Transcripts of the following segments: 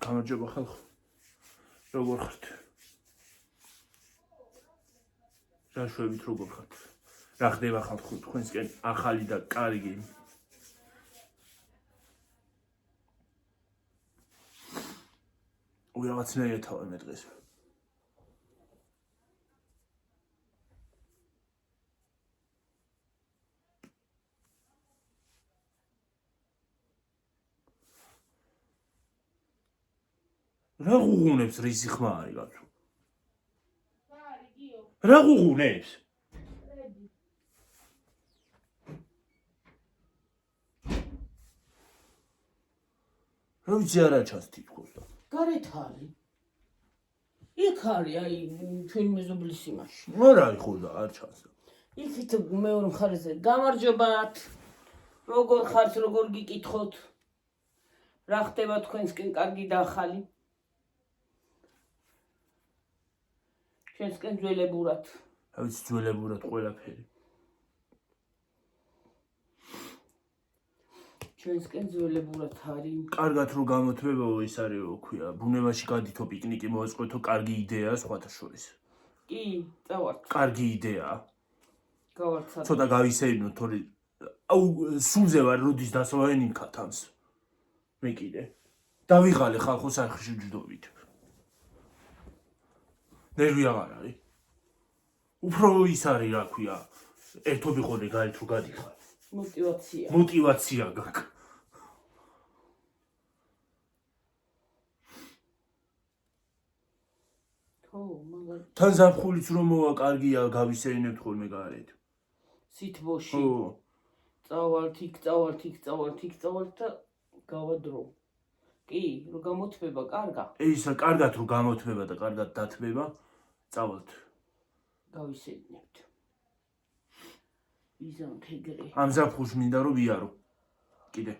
გამარჯობა ხალხო. როგორ ხართ? რა შვებით როგორ ხართ? რა ხდება ხალხო თქვენსკენ ახალი და კარგი? ვიღაცნაირად თავი მე დღეს. რა ღუღუნებს რისი ხმა არის კაცო? რა ღუღუნებს? რა ვიცი არა ჩანს თითქოს და. გარეთ არის. იქ არის აი ჩვენ მეზობლის იმაში. არა ხო და არ ჩანს. იქით მეორე მხარეზე გამარჯობათ. როგორ ხართ, როგორ გიკითხოთ? რა ხდება თქვენსკენ კარგი და ახალი? ჩვენსკენ ძველებურად. რა ვიცი ძველებურად ყველაფერი. ჩვენსკენ ძველებურად არის. კარგად რო გამოთვებაო ის არის რო ქვია, ბუნებაში გადითო პიკნიკი მოეწყოთო კარგი იდეაა სხვათა შორის. კი, წავართ. კარგი იდეაა. გავარცად. ცოტა გავისეირნოთ, თორე აუ სულზე ვარ როდის დასვავენ ქათამს. მე კიდე. დავიღალე ხალხოს არხში ვჯდობით. ნერვი აღარ არის. უფრო ის არის რა ქვია, ერთობი ხოლმე გარეთ რო გადიხარ. мотивация. мотивация გაქვს. ხო, მაგალ თან ზაფხულიც რომ მოვა კარგია, გავისეირნებთ ხოლმე გარეთ. სითბოში. ხო. წავალთ იქ და გავადრო. კი, რო გამოთვება კარგა. ისა კარგად რო გამოთვება და კარგად დათვება, წავალთ. გავისეირნებთ. ვიზამთ ეგრე. ამ ზაფხულს მინდა რომ ვიარო. კიდე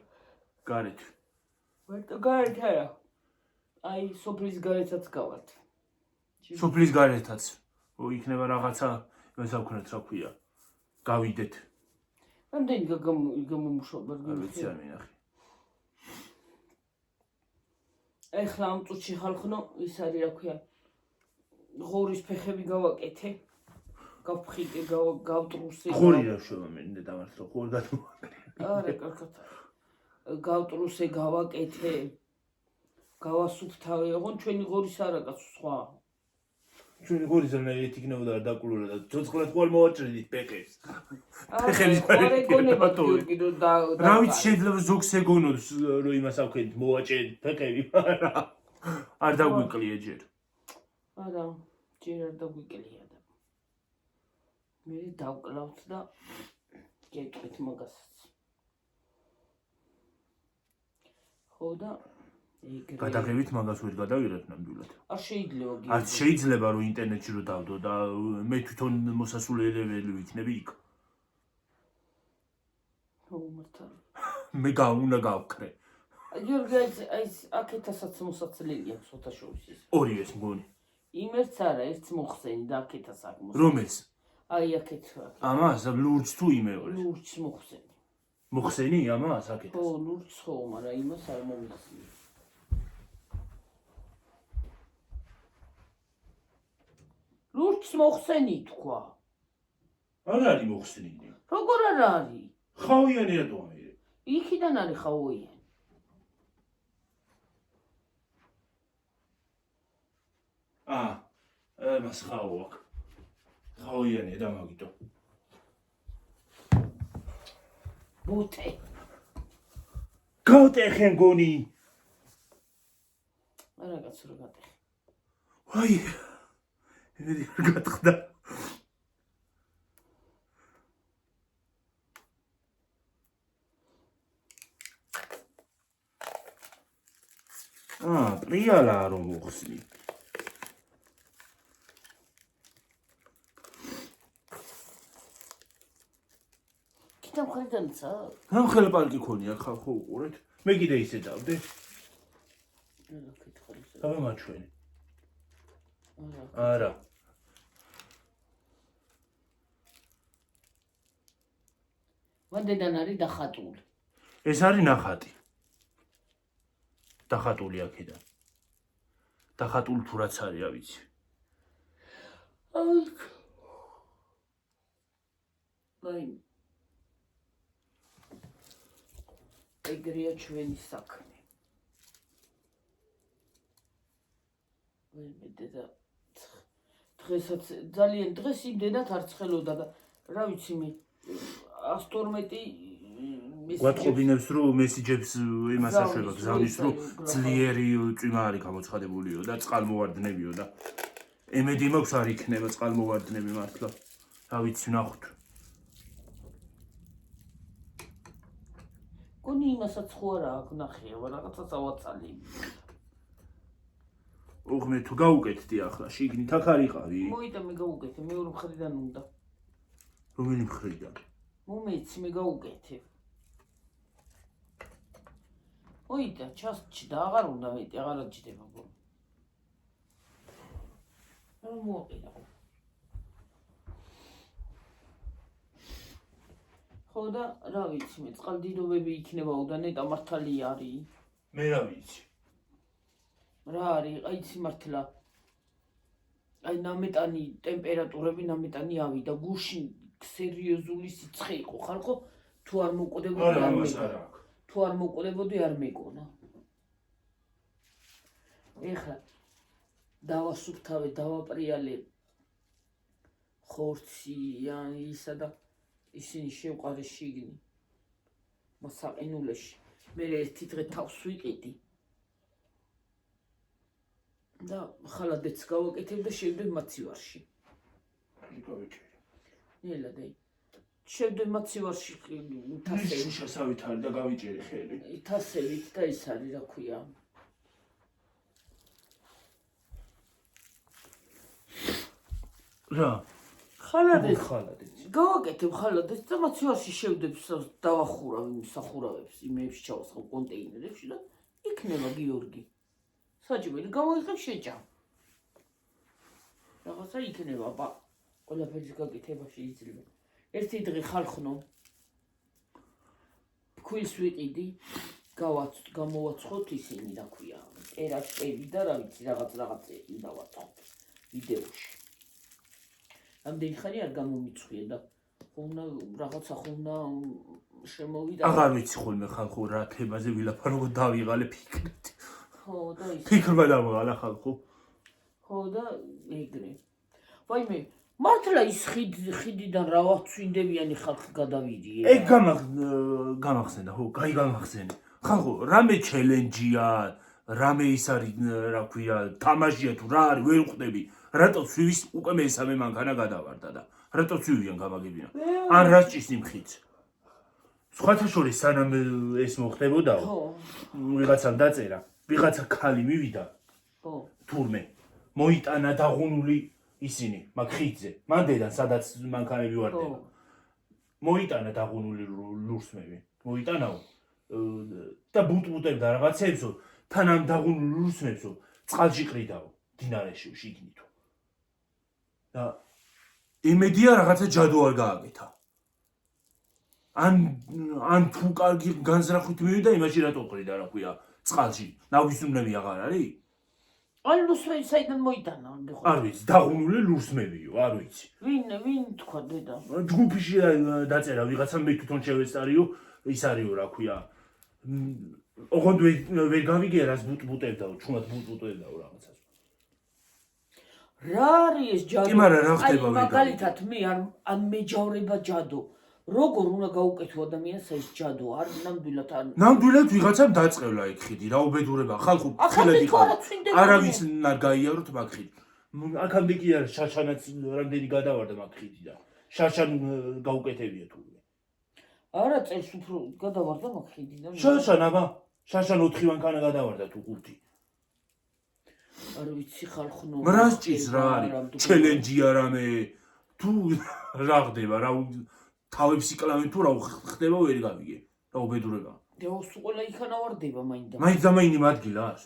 გარეთ. მარტო გარეთ არა. აი სოფლის გარეთაც გავართ. სოფლის გარეთაც. იქნება რაღაცა, მესავქნათ რა ქვია. გავიდეთ. რამდენი გამომუშავება არ ვიცი არ მინახე. ეხლა ამ წუთში ხალხნო ის არის რა ქვია. ღორის ფეხები გავაკეთე. გავფხიკე, გავტრუსე. ღორი რა შევა მე დავართ რომ ღორ გადმოვაკრე. არა, კარგად. გავტრუსე, გავაკეთე. გავასუფთავე, ოღონ ჩვენი ღორის არა კაცო სხვა. ჩვენი ღორი ზანაირად იქნებოდა და დაკულურა და ცოცხლად ყოველ მოვაჭრედით ფეხებს. ფეხების გარეგონება გიორგი რომ და რა ვიცი შეიძლება ზოგს ეგონოს რომ იმას ავქენით მოვაჭრედით ფეხები, მაგრამ არ დაგვიკლია ჯერ. არა, ჯერ არ დაგვიკლია და მე დავკლავთ და გეტყვით მაგასაც. ხო და ეგრე. გადაღებით მაგას ვერ გადავიღებ ნამდვილად. არ შეიძლება გიორგი. არც შეიძლება რომ ინტერნეტში რო დავდო და მე თვითონ მოსასულელებელი ვიქნები იქ. ხო, მართლა. მე უნდა გავქრე. გიორგი აი აქეთასაც მოსაცლელი აქვს ოთაშორის ის. ორივეს მგონი. იმერც არა, ერთს მოხსენი და აქეთას აქ მოსაცლელი. რომელს? აი აქეთ. ამას ლურჯს თუ იმეორეს? ლურჯს მოხსენი. მოხსენი ამას აქეთას? ხო, ლურჯს ხო, მაგრამ იმას არ მომიხსენი. ლურჯს მოხსენი თქვა. არ არის მოხსენილი. როგორ არ არის? ხავიანი რატო ამერე? იქიდან არის ხავოიანი. მას ხავო აქვს. ხავიანია და მაგიტო. ბუთე. გავტეხენ გონი. არა კაცო რა გატეხე. ვაი. იმედი არ გატყდა. პრიალა რომ მოხსნი. კიდევ ხედანცა? რამხელა პარკი ქონია ხალხო უყურეთ. მე კიდე ისე დავდე. არა, კითხავ. დავამაჩვენე. არა. არა. ვანდედან არის დახატული. ეს არის ნახატი. დახატული აქედან. დახატული თუ რაც არის, რა ვიცი. აი ეგრეა ჩვენი საქმე. მე დედა დღესაც ძალიან დღეს იმდენად არ ცხელოდა და რა ვიცი მე 112 გვატყობინებს რომ მესიჯებს იმას აშვება გზავნის რომ ძლიერი წვიმა არის გამოცხადებულიო და წყალმოვარდნებიო და ემედი მაქვს არ იქნება წყალმოვარდნები მართლა. რა ვიცი ნახოთ. გონი იმასაც ხო არა აქ ნახია, რაღაცას ავაცალი. უღმე თუ გაუკეთდი ახლა შიგნით აქ არიყავი? მოიდა მე გაუკეთე, მეორე მხრიდან უნდა. რომელი მხრიდან? მომეცი მე გაუკეთე. მოიდა ჩასჭდა, აღარ უნდა მეტი, აღარ აჭდება გონი. რა მოყიდა. ხო და რა ვიცი მე წყალდიდობები იქნებაო და ნეტა მართალი არის. მე რა ვიცი. რა არის, აი იცი მართლა. აი ნამეტანი ტემპერატურები ნამეტანი ავიდა, გუშინ სერიოზული სიცხე იყო ხალხო, თუ არ მოკვდებოდი არ მეკონა. თუ არ მოკვდებოდი არ მეკონა. ეხლა დავასუფთავე, დავაპრიალე ხორცი, ისა და ისინი შევყარე შიგნი. მოსაყინულეში. მე ერთი დღე თავს ვიყიდი. და ხალადეც გავაკეთებ და შევდებ მაცივარში. ნელა დაი. შევდებ მაცივარში თასებით. შაშავით არის და გავიჭერი ხელი. თასებით და ის არის რა ქვია. რა? ხალადეც. ხალადეც. გავაკეთებ ხალადეც და მაცივარში შევდებ დავახურავ იმ სახურავებს, იმეებში ჩავასხო კონტეინერებში და იქნება გიორგი. საჭმელი გამოიღებ შეჭამ. რაღაცა იქნება, აბა, ყველაფერის გაკეთება შეიძლება. ერთი დღე ხალხნო ფქვილს ვიყიდი, გამოვაცხოთ ისინი რა ქვია, ტერასები და რა ვიცი, რაღაცები დავაწყოთ ვიდეოში. ამდენი ხანი არ გამომიწვია და ხონა რაღაცა ხონა შემოვიდა. აღარ ვიცი ხოლმე ხალხო რა თემაზე ვილაპარაკო დავიღალე ფიქრით. ხო და ის ფიქრმა დავიღალა ხალხო. ხო და ეგრე. ვაიმე, მართლა ის ხიდიდან რა ვაცვინდებიანი ხალხი გადავიდი. ეგ გამახსენდა, ხო, კაი გამახსენე. ხალხო, რამე ჩელენჯია, რამე ის არის, რა ქვია, თამაშია თუ რა არის, ვერ ვხვდები. რატო ცვივის უკვე მესამე მანქანა გადავარდა და რატო ცვივიან გამაგებინა. ან რა ჭის იმ ხიდს. სხვათა შორის სანამ ეს მოხდებოდაო, ვიღაცამ დაწერა, ვიღაცა ქალი მივიდა. ხო. თურმე მოიტანა დაღუნული ისინი მაგ ხიდზე. მანდედან სადაც მანქანები ვარდება. მოიტანა დაღუნული ლურსმები. მოიტანაო და ბუტბუტებდა რაღაცებსო, თან ამ დაღუნულ ლურსმებსო წყალში ყრიდაო, დინარეში შიგნითო. და იმედია რაღაცა ჯადო არ გააკეთა. ან თუ კარგი განზრახვით მივიდა, იმაში რატო ყრიდა, რა ქვია, წყალში. ნაგვისუმნები აღარ არის? ან ლურსმები საიდან მოიტანა? არ ვიცი, დაღუნული ლურსმებიო, არ ვიცი. ვინ თქვა დედა? ჯგუფში დაწერა ვიღაცამ მე თვითონ შევესწარიო, ის არისო, რა ქვია. ოღონდ ვერ გავიგე რას ბუტბუტებდაო, ჩუმად ბუტბუტებდაო რაღაცას. რა არის ეს ჯადო? კი, მაგრამ რა ხდება ვერ მაგალითად მე ან მეჯავრება ჯადო. როგორ უნდა გაუკეთო ადამიანს ეს ჯადო? არ ნამდვილად არ ნამდვილად ვიღაცამ დაწყევლა ეგ ხიდი, რა უბედურება. ხალხო ხილად იყავ. არავის არ გაიაროთ მაგ ხიდს. აქამდე კი არის შაშანაც რამდენი გადავარდა მაგ ხიდიდან. შაშან გაუკეთებია თუ. არა წელს უფრო გადავარდა მაგ ხიდიდან. შაშან აბა, შაშან 4 მანქანა გადავარდა თუ 5. არ ვიცი ხალხნო. მრას ჭის რა არის? ჩელენჯია რამე. თუ რა ხდება, რა თავებს იკლავენ თუ რა ხდება ვერ გავიგე. რა უბედურება. დეოს ყველა იქანა ვარდება მაინდა. მაინც და მაინი ადგილას.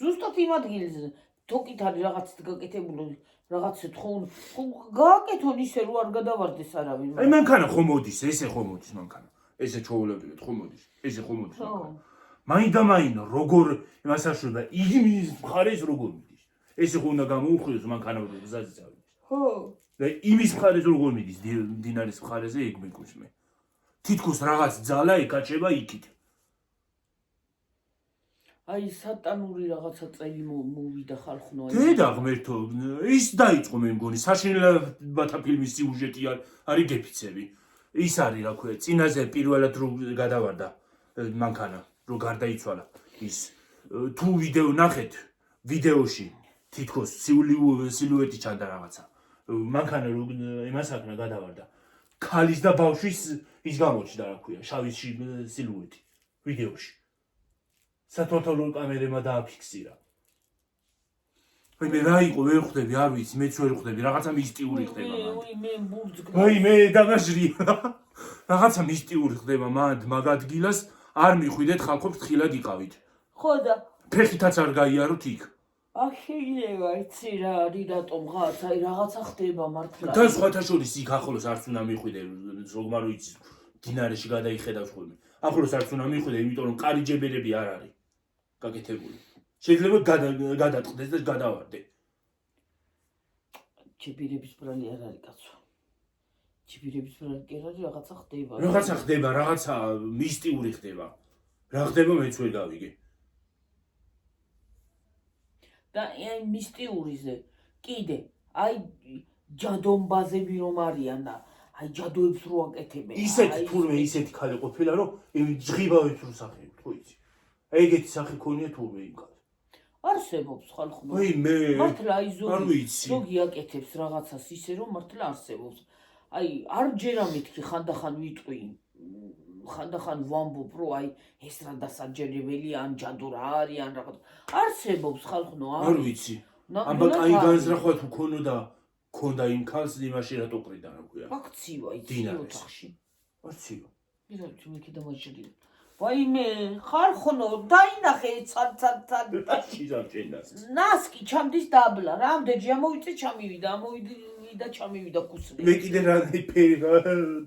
ზუსტად იმ ადგილზე თოკით არის რაღაც გაკეთებული, რაღაცეთ ხო გააკეთონ ისე რომ არ გადავარდეს არავინ. აი მანქანა ხო მოდის, ესე ხო მოდის მანქანა. ესე ჩაულებიოთ ხო მოდის. ესე ხო მოდის მანქანა. მაინდა როგორ იმასაშუება იმის მხარეს როგორ მიდის ეს იყო უნდა გამოუხვიოს მანქანაური გზაზე წავიდეს ხო და იმის მხარეს როგორ მიდის დინარის მხარეზე ეგ მეკუს მე თითქოს რაღაც ძალა ეკაჩება იქით აი სატანური რაღაცა წელი მოვიდა ხალხნო დედა ღმერთო ის დაიწყო მე მგონი საშინელებათა ფილმის სიუჟეტი არის გეფიცები ის არის რა ქვია წინაზე პირველად რო გადავარდა მანქანა რო გარდაიცვალა ის თუ ვიდეო ნახეთ ვიდეოში თითქოს სილუეტი ჩანდა რაღაცა მანქანა რო იმასაკნა გადავარდა ქალის და ბავშვის ის გამოჩნდა რა ქვია შავი სილუეტი ვიდეოში სათვალთვალო კამერებმა დააფიქსირა მე რა იყო ვერ ხვდები არ ვიცი მეც ვერ ხვდები რაღაცა მისტიური ხდება მე ბურძგ მე დამაჟრი რაღაცა მისტიური ხდება მაგ ადგილას არ მიხვიდეთ ხალხო ფრთხილად იყავით ხო და ფეხითაც არ გაიაროთ იქ აქ შეიძლება იცი რა არის რატომღაც აი რაღაცა ხდება მართლა და სხვათა შორის იქ ახლოს არც უნდა მიხვიდე ზოგმა რო იცის დინარეში გადაიხედავს ხოლმე ახლოს არც უნდა მიხვიდე იმიტომ რომ კარიჯებერები არ არის გაკეთებული შეიძლება გადატყდეს და გადავარდე ჯებირების ბრალი არ არის კაცო ჯებირების ბრალი კი არის რაღაცა ხდება რაღაცა მისტიური ხდება რა ხდება მეც ვერ გავიგე და აი მისტიურიზე კიდე აი ჯადონბაზები რომ არიან და აი ჯადოებს რო აკეთებენ თურმე ისეთი ქალი ყოფილა რომ ჯღიბავებს რო სახეებს ხო იცი ეგეთი სახე ქონია თურმე იმ ქალს არსებობს ხალხო მე მართლა აი არ ვიცი ზოგი აკეთებს რაღაცას ისე რომ მართლა არსებობს აი არ ჯერა მეთქი ხანდახან ვიტყვი ხანდახან ვამბობ რომ აი ეს რა დასაჯერებელი ან ჯადო რა არის ან რაღაც არსებობს ხალხო არ ვიცი აბა კაი განზრახვა თუ ქონდა იმ ქალს იმაში რატო ყრიდა რა ქვია აქცივა იცი ოთახში აქცივა ისა თუ მე კიდე მოჭრილი ვაიმე ხალხო დაინახე ცად შიზამჭენდას ნასკი ჩამდის დაბლა რამდენჯერ ამოვიწე ჩამივიდა ამოვიდა ჩამივიდა კუსრი მე კიდე რა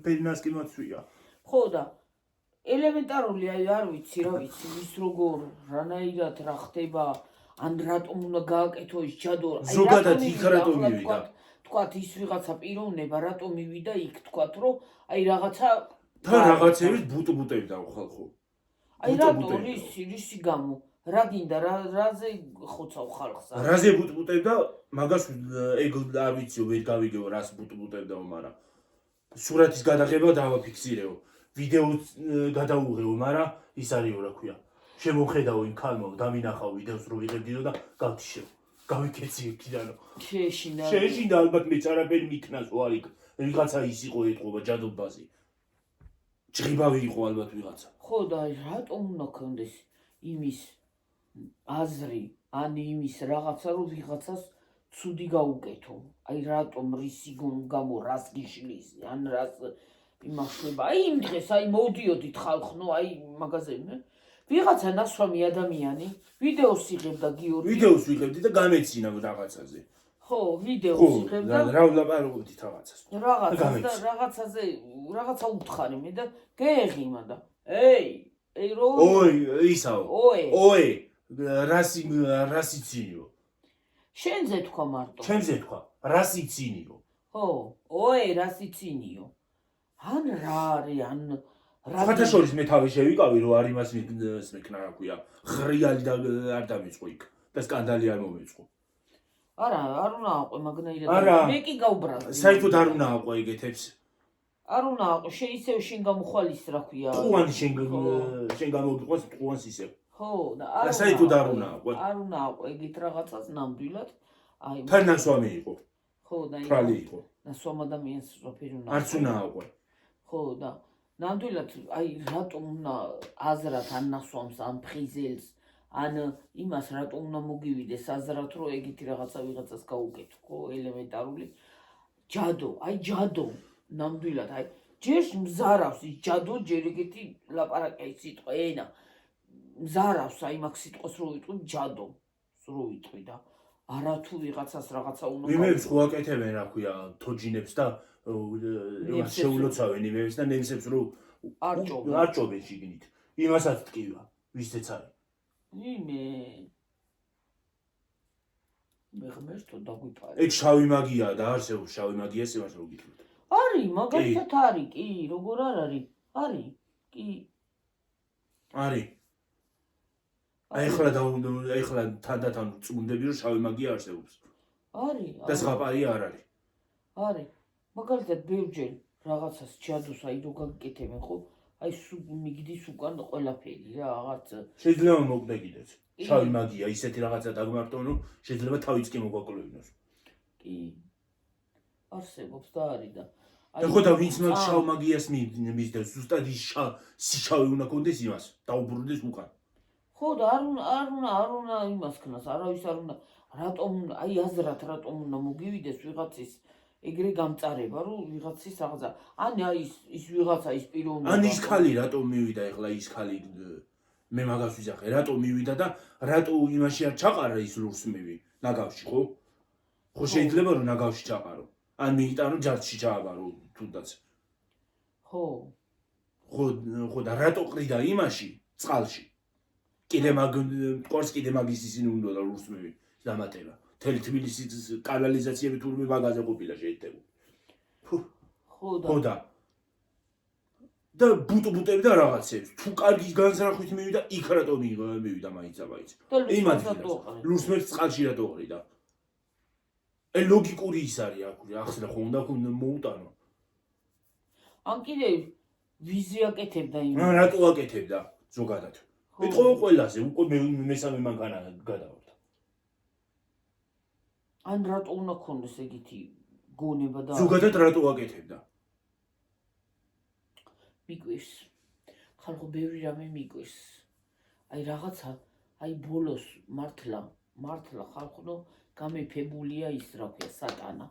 ფერი ნასკი მოცვია ხო და ელემენტარული აი არ ვიცი რა ვიცი ის როგორ რანაირად რა ხდება ან რატომ უნდა გააკეთო ის ჯადო ზოგადად იქ რატომ მივიდა თქვათ ის ვიღაცა პიროვნება რატომ მივიდა იქ თქვათ რომ აი რაღაცა და რაღაცების ბუტბუტებდა ხალხო აი რატო რისი გამო რა გინდა რაზე ხოცავ ხალხს რაზე ბუტბუტებდა მაგას ეგ არ ვიციო ვერ გავიგეო რას ბუტბუტებდაო მაგრამ სურათის გადაღება დავაფიქსირეო ვიდეო გადაუღეო მაგრამ ის არისო რა ქვია შემოხედაო იმ ქალმა დამინახაო ვიდეოს რო ვიღებდიო და გავთიშევ გავიქეცი იქიდანო შეეშინდა ალბათ მეც არაფერი მიქნას არ იქ ვიღაცა ის იყო ეთყობა ჯადობაზე ჯღიბავი იყო ალბათ ვიღაცა ხო და რატომ უნდა ქონდეს იმის აზრი ან იმის რაღაცა რომ ვიღაცას ცუდი გაუკეთო აი რატომ რისი გამო რას გიშლის ან რას იმახება აი იმ დღეს აი მოდიოდით ხალხო აი მაღაზიებიდან ვიღაცა ნასვამი ადამიანი ვიდეოს იღებდა გიორგი ვიდეოს ვიღებდი და გამეცინა რაღაცაზე ხო ვიდეოს იღებდა რა ვლაპარაკობდით რაღაცაზე რაღაცა უთხარი მე და გეღიმა და ეი რო ისაო რას იცინიო შენზე თქვა მარტო ჩემზე თქვა რას იცინიო ხო რას იცინიო ან რა არის ან სხვათა შორის მე თავი შევიკავი რომ არ იმას მეკნა რა ქვია ხრიალი და არ დამეწყო იქ და სკანდალი არ მომეწყო არა არ უნდა აყვე მაგნაირად მე კი გავბრალდი საერთოდ არ უნდა აყვე ეგეთებს არ უნდა აყვე ისევ შენ გამოხვალის რა ქვია ტყუანი შენ გამოგიყვანს ტყუანს ისევ ხო და საერთოდ არ უნდა აყვე არ უნდა აყვე ეგეთ რაღაცას ნამდვილად აი თანასვამი იყო ხო და ფრალი იყო ნასვამ ადამიანს სოფირი უნდა არც უნდა აყვე ხო და ნამდვილად აი რატომ უნდა აზრად ან ნასვამს ან ფხიზელს ან იმას რატომ უნდა მოგივიდეს აზრად რომ ეგეთი რაღაცა ვიღაცას გაუკეთო ხო ელემენტარული ჯადო ნამდვილად აი ჯერ მზარავს ის ჯადო ჯერ ეგეთი ლაპარაკი სიტყვა ენა მზარავს აი მაგ სიტყვას რო ვიტყვი ჯადო რო ვიტყვი და არათუ ვიღაცას რაღაცა უნდა იმებს ხო აკეთებენ რა ქვია თოჯინებს და შეულოცავენ იმებს და ნემსებს რო არ ჭობენ შიგნით იმასაც ტკივა ვისეც არის. მე ღმერთო დაგვიფარე. ეგ შავი მაგიაა და არსებობს შავი მაგია სიმართლე რომ გითხრათ. არის, მაგალითად არის, კი, როგორ არ არის? არის, კი. არის. ეხლა თანდათან წმუნდები რომ შავი მაგია არსებობს. არის. და ზღაპარი არ არის. არის. მაგალითად ბევრჯერ რაღაცას ჩადოს, აი რო გაგკეთებენ ხო? აი სულ მიგდის უკან ყველაფერი რა, რაღაც. შეიძლება მოგდე კიდეც. შავი მაგია, ისეთი რაღაცა დაგმართონ, რომ შეიძლება თავიც კი მოგვაკლებინოს. კი. არსებობს და არის და და ხო და ვინც მაგ შავ მაგიას მისდევს, ზუსტად ის სიშავი უნდა კონდეს იმას, დაუბრუნდეს უკან. ხო და არ უნდა იმას ქნას, არავის არ უნდა. რატომ აი აზრად რატომ უნდა მოგივიდეს ვიღაცის ეგრე გამწარება, რომ ვიღაცის რაღაცა. აი ის ვიღაცა ის პიროვნება. ან ის ხალი რატომ მივიდა ეხლა ის ხალი მე მაგას ვიზახე, რატომ მივიდა და რატო იმაში არ ჩაყარა ის ლურსმივი ნაგავში, ხო? ხო შეიძლება რომ ნაგავში ჩაყარო. ან მიიტანო რომ ჯარში ჩააბარო თუნდაც. ხო. ხო და რატო ყრიდა იმაში წყალში? კიდე მაგ მტყორს კიდე მაგის ისინი უნდა და ლურსმივი დამატება. თელი თბილისის კანალიზაციები თურმე მაგაზე ყოფილა შეიძლება. ხო და და ბუტები და რაღაცებს. თუ კარგი განზრახვით მივიდა, იქ რატო მივიდა მაინც. იმად ლურსმივს წყალში რატო ყრიდა? ლოგიკური ის არის აქ ახლა ხო უნდა მოუტანო. ან კიდე ვიზი აკეთებდა იმ. რატო აკეთებდა ზოგადად? ეთქო ყველაზე უკვე მესამე მანქანა გადავარდა. ან რატო უნდა ქონდეს ეგეთი გონება და ზოგადად რატო აკეთებდა? მიგვირს. ხალხო ბევრი რამე მიგვირს. აი რაღაცა, აი ბოლოს მართლა ხალხო გამეფებულია ის რა ქვია სატანა.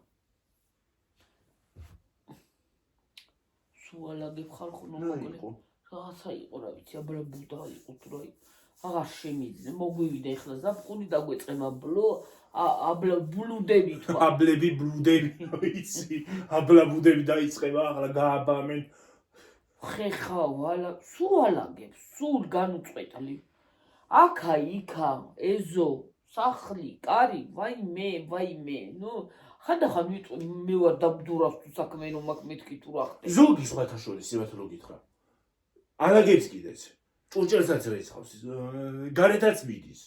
სუალაგებ ხალხო მოკლე. რაღაცა იყო რა ვიცი, აბლა ბუდა იყო თუ რა. აღარ შემიძლია, მოგვივიდა ეხლა ზაფხული დაგვეწყება აბლა ბლუდები თქვა. აბლები ბლუდები ვიცი. აბლა ბლუდები დაიწყება ახლა გააბამენ. ხეხა ვალა სუალაგებ, სულ განუწყვეტლი. აქა იქა ეზო სახლი, კარი, ვაიმე, ნუ ხანდახან ვიტყვი მე ვარ დაბდურავს თუ საქმე რომ მაგ მეთქი თუ რა ხდება. ზოგი სხვათა შორის სიმართლე რო გითხრა. ანაგებს კიდეც. ჭურჭელსაც რეცხავს, გარეთაც მიდის.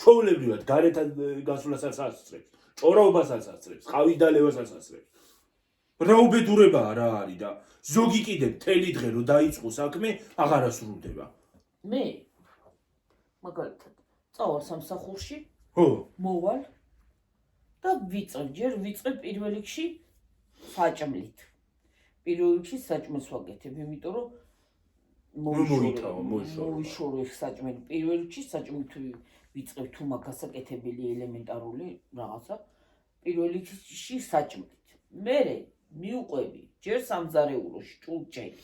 ჩვეულებრივად გარეთად გასვლასაც ასწრებს, ჭორაობასაც ასწრებს, ყავის დალევასაც ასწრებს. რა უბედურებაა რა არის და ზოგი კიდე მთელი დღე რო დაიწყო საქმე, აღარ ასრულდება. მე მაგალითად წავალ სამსახურში, ხო, მოვალ და ვიწყებ პირველ რიგში საჭმლით. პირველ რიგში საჭმელს ვაკეთებ, იმიტომ რომ მოიშორო საჭმელი. პირველ რიგში საჭმლით ვიწყებ თუ მაგას აკეთებელი ელემენტარული რაღაცა. პირველ რიგში საჭმლით. მერე მიუყვები ჯერ სამზარეულოში ჭურჭელი.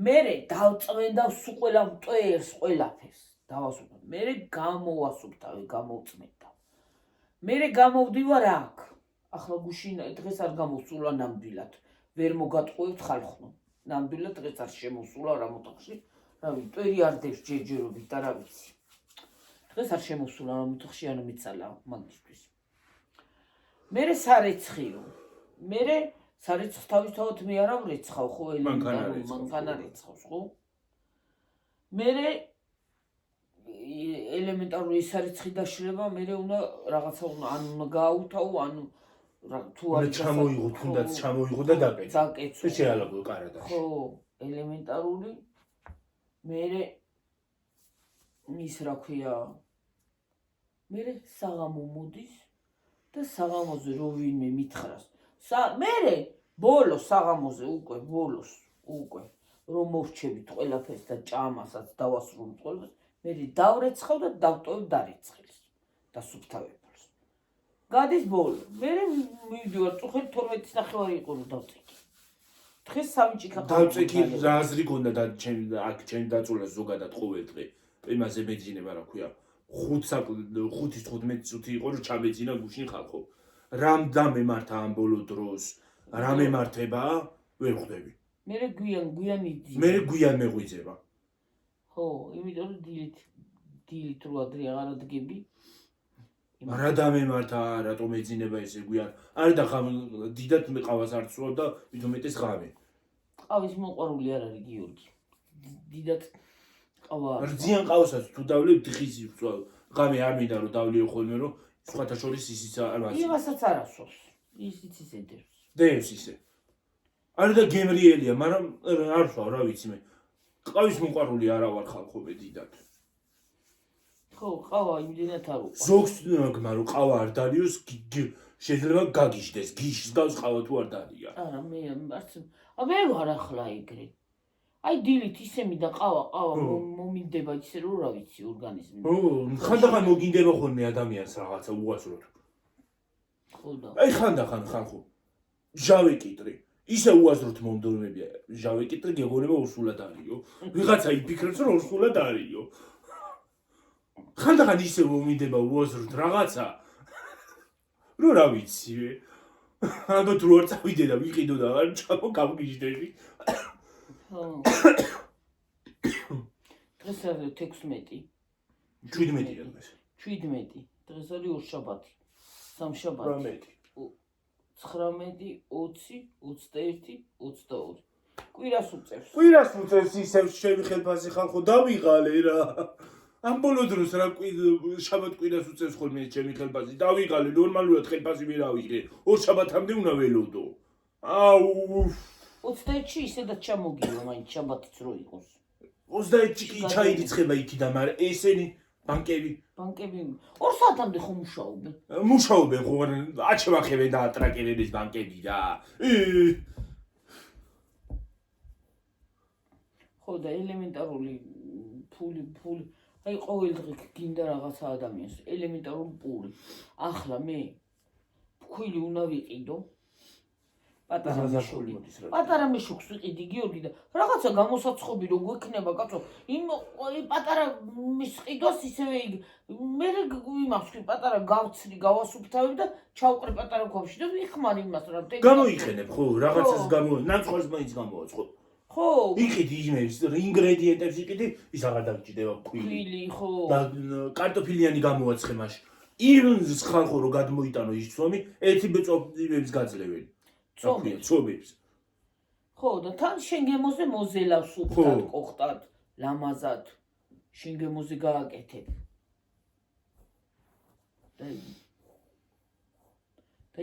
მერე დავწვენ და სულ ყველა მტვერს ყველაფერს დავასუფთავ. მერე გამოვასუფთავე, გამოვწმენდა. მერე გამოვდივარ აქ. ახლა გუშინ დღეს არ გამოსულა ნამდვილად. ვერ მოგატყუებთ ხალხო. ნამდვილად დღეს არ შემოსულა რა მოთხოვში. რავი, მტვერი არ დევს ჯერჯერობით და რა ვიცი. დღეს არ შემოსულა რა მოთხოვში არ მიცალა მაგისთვის. მერე სარეცხიო. მერე სარეცხს თავისთავად მე არ ვრეცხავ ხო მანქანა რეცხავს ხო? მერე ელემენტარული სარეცხი დაშლება, მერე უნდა რაღაცა ან უნდა გააუთავო, ან თუ არ ჩამოიღო, თუნდაც ჩამოიღო და დაკეცო. დაკეცო. შეალაგო კარადაში. ხო, ელემენტარული. მერე ის რა ქვია? მერე საღამო მოდის და საღამოზე რო ვინმე მითხრას. მერე ბოლოს საღამოზე უკვე რომ მოვჩებით ყველაფერს და ჭამასაც დავასრულოთ ყველაფერს, მერე დავრეცხავ და დავტოვებ დარეცხილს და სუფთავებელს. გადის ბოლო. მერე მივდივარ წუხეთ 12:30 იყო რომ დავწეკი. დღეს სამი ჭიქა დავწეკი რა აზრი გონდა და ჩემ დაწულას ზოგადად ყოველ დღე. იმაზე მეძინება რა ქვია. 5-15 წუთი იყო რომ ჩამეძინა გუშინ ხალხო. რამ დამემართა ამ ბოლო დროს? რა მემართება? ვერ ხვდები. მერე გვიან იძინა. მერე გვიან მეღვიძება. ხო, იმიტომ რომ დილით რო ადრე აღარ ადგები. რა დამემართა, რატომ ეძინება ესე გვიან. არა და ხამ დიდად ყავას არ ცვლავ და მithumetes ღამე. ყავის მოყვარული არ არის გიორგი. დიდად ყავა. რძიან ყავასაც თუ დავლებ დღიზი ვწვალ. ღამე არ მინდა რომ დავლიო ხოლმე რომ სხვათა შორის ისიც არ ვაცი. იმასაც არ ასვავს. ისიც ისე დევს. დევს ისე. არა და გემრიელია, მაგრამ არ ვსვავ, რა ვიცი მე. ყავის მოყვარული არა ვარ ხალხობე დიდად. ხო, ყავა იმდენად არ უყვარს. ზოგს გმა რომ ყავა არ დალიოს შეიძლება გაგიჟდეს, გიშს გავს ყავა თუ არ დალია. არა, მე არც მე ვარ ახლა ეგრე. აი დილით ისე მინდა ყავა მომინდება ისე რომ რა ვიცი ორგანიზმი. ხანდახან მოგინდება ხოლმე ადამიანს რაღაცა უაზროდ. ხო და. აი ხანდახან ხალხო. ჟავე კიტრი. ისე უაზროდ მომდევნებია. ჟავე კიტრი გეგონება ურსულად არისო. ვიღაცა იფიქრებს რომ ურსულად არისო. ხანდახან ისე მომინდება უაზროდ რაღაცა. რომ რა ვიცი. ალბათ რო არ წავიდე და ვიყიდო და არ ჩამო გავგიჟდები. ხო. დღეს არის 16. 17-ია დღეს. 17. დღეს არის ორშაბათი. სამშაბათი. 19, 20, 21, 22. კვირას უწევს. კვირას უწევს ისევ ჩემი ხელფასი ხალხო დავიღალე რა. ამ ბოლო დროს რა შაბათ კვირას უწევს ხოლმე ჩემი ხელფასი. დავიღალე ნორმალურად ხელფასი ვერ ავიღე. ორ შაბათამდე უნდა ველოდო. აუ 21-ში ისედაც ჩამოგივა მაინც შაბათიც რო იყოს. 21-ში კი ჩაირიცხება იქიდან, მაგრამ ესენი ბანკები 2 საათამდე ხომ მუშაობენ? მუშაობენ ხო აჩვახებენ და ატრაკებენ ეს ბანკები და ხო და ელემენტარული ფული აი ყოველ დღე გინდა რაღაცა ადამიანს ელემენტარული პური. ახლა მე ფქვილი უნდა ვიყიდო. პატარა მეშუქს ვიყიდი გიორგი და რაღაცა გამოსაცხობი რო გვექნება კაცო იმ პატარა მისყიდოს ისევე მე იმას ვქი პატარა გავცრი გავასუფთავებ და ჩავყრე პატარა ქვაბში და ვიხმარ იმას რა გამოიყენებ ხო რაღაცას ნაცვლად მაინც გამოვაწყო ხო იყიდი იმებს ინგრედიენტებს იყიდი ის აღარ დაგჭირდება ფქვილი ხო და კარტოფილიანი გამოვაცხე მაშ ირონს ხალხო რო გადმოიტანო ის ცომი ერთი ბეწვებს გაძლევენ ცომებს ხო და თან შენგემოზე მოზელავს უფთად ყოხტად ლამაზად შენგემოზე გააკეთებ და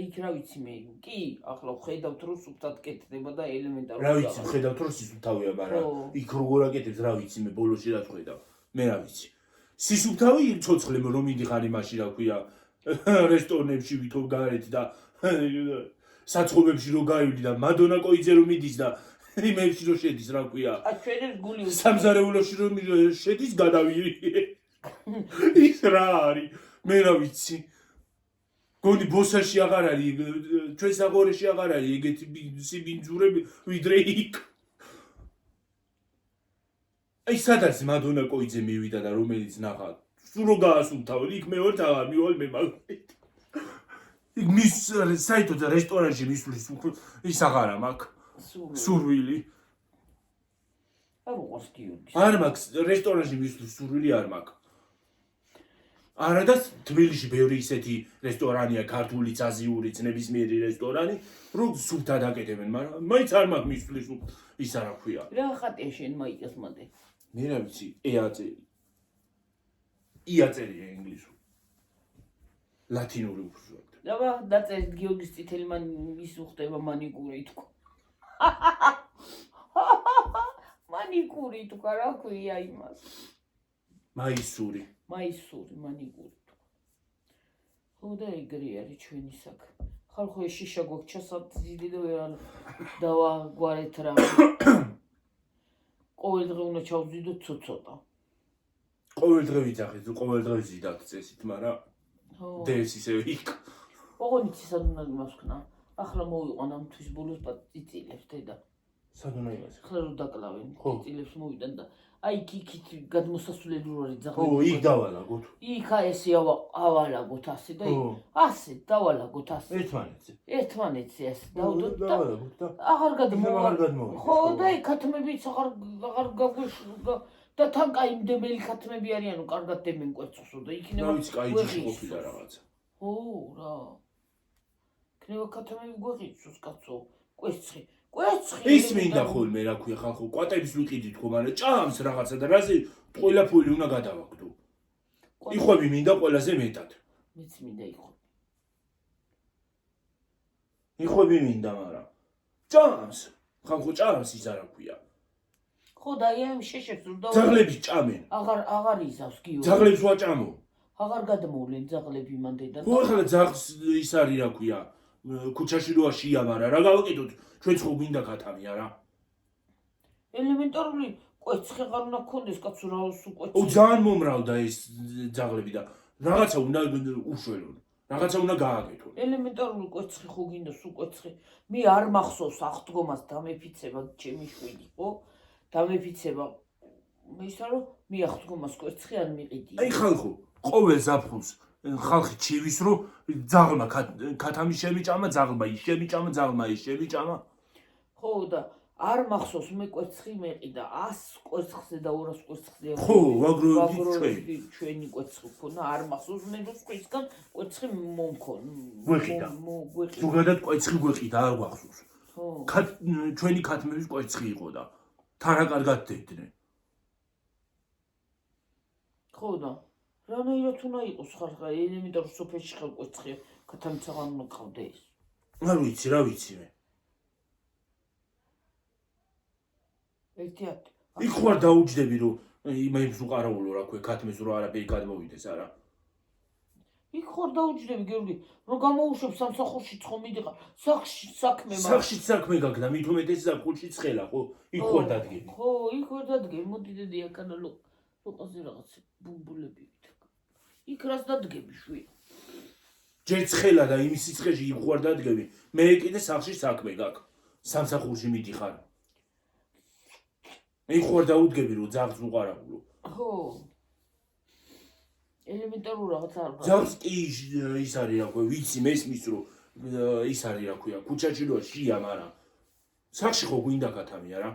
იქ რა ვიცი მე კი ახლა ხედავთ რომ უფთად კეთდება და ელემენტარული რა ვიცი ხედავთ რომ სისუფთავია მაგრამ იქ როგორ აკეთებს რა ვიცი მე ბოლოში რა ხედავ მე რა ვიცი სისუფთავი ცოცხლე რომ მიდიხარ იმაში რა ქვია რესტორნებში ვითომ გარეთ და საცხობებში რო გაივლი და მადონა კოიძე რომ მიდის და იმებში რო შედის რა ქვია ჩვენებს გული სამზარეულოში რომ შედის გადავირი ის რა არის მე რა ვიცი გონი ბოსაში აღარ არის ჩვენ საგორეში აღარ არის ეგეთი სიბინძურები ვიდრე იქ აი სადაც მადონა კოიძე მივიდა და რომელიც ნახა სულ რო გაასუფთავი იქ მე ვარ და მივალ მე მაგით მის საერთოდ რესტორანში მისვლის ის აღარა მაქვს სურვილი არ უყურს გიორგი არ მაქვს რესტორანში მისვლის სურვილი არ მაქვს არა და თბილისში ბევრი ისეთი რესტორანია ქართულიც აზიურიც ნებისმიერი რესტორანი რომ სულთან აკეთებენ მაგრამ მაინც არ მაქვს მისვლის ის არა ქვია რა ხატია შენ მაიკას მანდე მე რა ვიცი იაწერია ინგლისურ ლათინური უბრალოდ დაბა დაწერეთ გიორგის წითელი ის უხდება მანიკური თქო მანიკური თქო რა ქვია იმას მაისური მანიკური თქო ხო და ეგრე არის ჩვენი საქმე ხალხო ეს შიშა გვაქვს ჩასაძიდი და ვერ დავაგვარეთ რა ყოველ დღე უნდა ჩავზიდო ცოტა ყოველ დღე ვიცახეთ ყოველ დღე ზიდავთ წესით მაგრამ დევს ისევ იქ ოღონდ ისად უნდა იმასქნა ახლა მოვიყვან ამ თვის ბოლოს წიწილებს დედა სად უნდა იმას ახლა რო დაკლავენ წიწილებს მოვიდან და აი იქით გადმოსასვლელი რო არის ძაღლი ო იქ დავალაგოთ იქ ესე ავალაგოთ ასე და ასე დავალაგოთ ასე ერთმანეთზე ასე დავდოთ და აღარ გადმოვა ხო და იქ ქათმებიც აღარ გაგვეშვა და თან კაი იმდებელი ქათმები არიანო, კარგად დებენ კვერცხსო და იქნება. ვიცი, კაი ჯიში ყოფილა რაღაცა. ო, რა. იქნება ქათმები გვეღიცოს, კაცო. კვერცხი. ის მინდა ხოლმე რა ქვია ხალხო, კვატების ვიყიდით ხო, მაგრამ ჭამს რაღაცა და რაზე ყველაფერი უნდა გადავაგდო. იხვები მინდა ყველაზე მეტად. მეც მინდა იხვები. იხვები მინდა, მაგრამ ჭამს. ხალხო ჭამს ის არა ქვია. ხო და აი შეშებს რომ ძაღლები ჭამენ. აღარ იზავს გიო. ძაღლებს ვაჭამო. აღარ გადმოვლენ ძაღლები მანდედან. ხო ახლა ძაღლს ის არის რა ქვია. ქუჩაში როა შია, მაგრამ რა გავაკეთოთ? ჩვენ ხო მინდა ქათამი არა? ელემენტარული კვერცხი აღარ უნდა გქონდეს კაცო რა სულ კვერცხი. ო ძალიან მომრავლდა ეს ძაღლები და რაღაცა უნდა უშველონ. რაღაცა უნდა გააკეთონ. ელემენტარული კვერცხი ხო გინდა სულ კვერცხი. მე არ მახსოვს აღდგომას დამეფიცება ჩემი შვილი, ხო? დამეფიცება. მე ისა რომ მე აღდგომას კვერცხი არ მიყიდია. აი ხალხო, ყოველ ზაფხულს ხალხი ჩივის რომ ძაღლმა ქათამი შემიჭამა, ძაღლმა ის შემიჭამა, ძაღლმა ის შემიჭამა. ხო და არ მახსოვს მე კვერცხი მეყიდა 100 კვერცხზე და 200 კვერცხზე. ხო, ვაგროვები ჩვენი კვერცხი ქონა, არ მახსოვს მე რომ სხვისგან კვერცხი მომქონ. გვეყიდა. ზოგადად კვერცხი გვეყიდა, არ გვახსოვს. ხო. ჩვენი ქათმების კვერცხი იყო და თან რა კარგად დებდნენ. ხო და რანაირად უნდა იყოს ხალხა ელემენტარული სოფელში ხელ კვერცხი ქათამიც აღარ უნდა ყავდეს. არ ვიცი, რა ვიცი მე. ერთიათ იქ ხარ დაუჯდები რომ იმებს უყარაულო რა ქვია ქათმეს რომ არაფერი გადმოვიდეს არა. იქ ხარ დაუჯდები გიორგი რომ გამოუშვებ სამსახურში ხომ მიდიხარ სახში საქმე მაგრამ სახში საქმე გაქვს და მით უმეტეს ზაფხულში ცხელა ხო იქ ხარ დადგები. ხო იქ ხარ დადგები მოდი დედი აკანა ლოყაზე რაღაც ბუმბულები იქ რას დადგები შვილი. ჯერ ცხელა და იმის სიცხეში იქ ხარ დადგები მე კიდე სახში საქმე გაქვს სამსახურში მიდიხარ. იქ ხარ დაუდგები რომ ძაღლს უყარაულო. ხო ელემენტარული რაღაც არ ვარ. ძაღლს კი ის არის რა ქვია ვიცი მესმის რომ ის არის რა ქვია ქუჩაში როა შია მაგრამ სახში ხო გვინდა ქათამი არა?